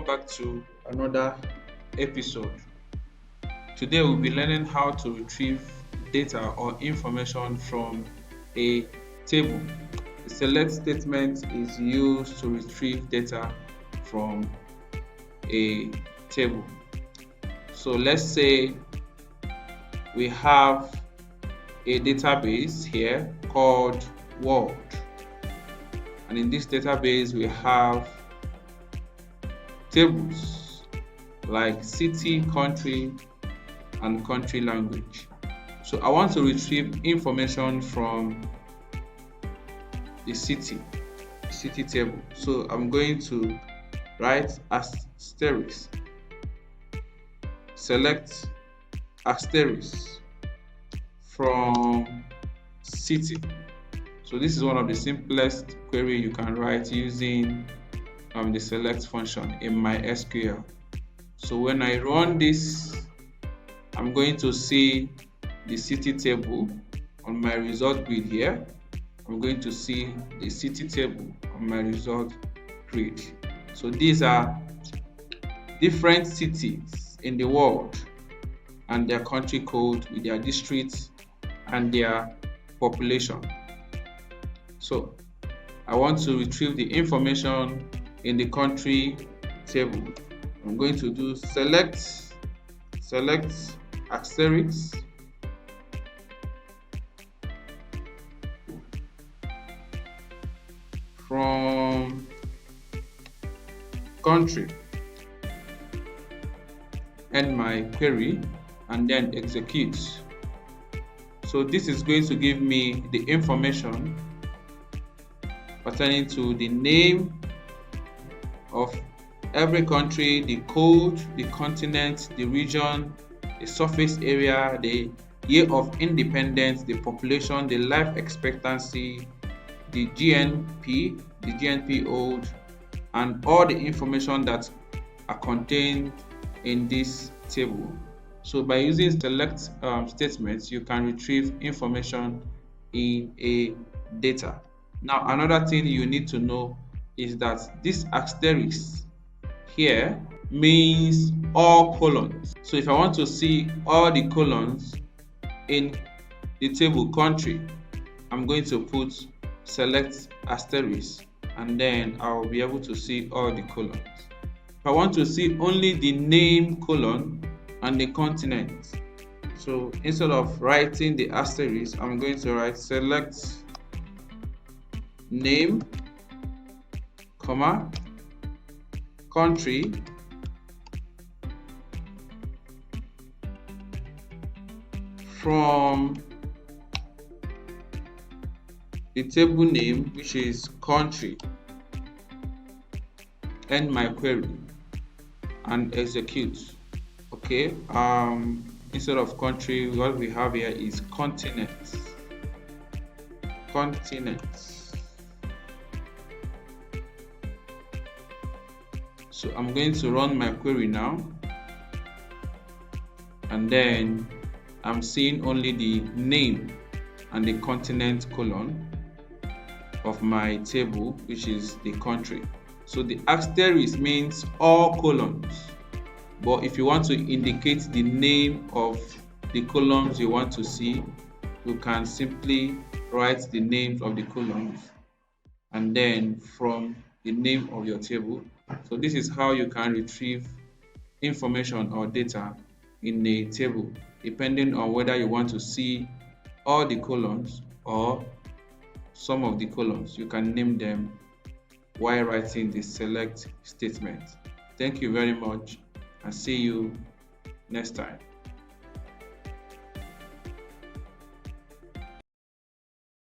back to another episode. Today we'll be learning how to retrieve data or information from a table. The select statement is used to retrieve data from a table. So let's say we have a database here called world, and in this database we have tables like city, country, and country language. So I want to retrieve information from the city table. So I'm going to write asterisk, select asterisk from city. So this is one of the simplest query you can write using the select function in MySQL. So when I run this, I'm going to see the city table on my result grid here. I'm going to see the city table on my result grid. So these are different cities in the world and their country code with their districts and their population. So I want to retrieve the information in the country table. I'm going to do select asterisk from country, end my query, and then execute. So this is going to give me the information pertaining to the name of every country, the code, the continent, the region, the surface area, the year of independence, the population, the life expectancy, the GNP old, and all the information that are contained in this table. So by using select statements, you can retrieve information in a data. Now another thing you need to know is that this asterisk here means all columns. So if I want to see all the columns in the table country, I'm going to put select asterisk, and then I'll be able to see all the columns. If I want to see only the name column and the continent, so instead of writing the asterisk, I'm going to write select name, comma, country, from the table name, which is country, end my query, and execute. Okay, instead of country, what we have here is continent. So I'm going to run my query now, and then I'm seeing only the name and the continent column of my table, which is the country. So the asterisk means all columns, but if you want to indicate the name of the columns you want to see, you can simply write the names of the columns and then from the name of your table. So this is how you can retrieve information or data in a table, depending on whether you want to see all the columns or some of the columns. You can name them while writing the select statement. Thank you very much, and see you next time.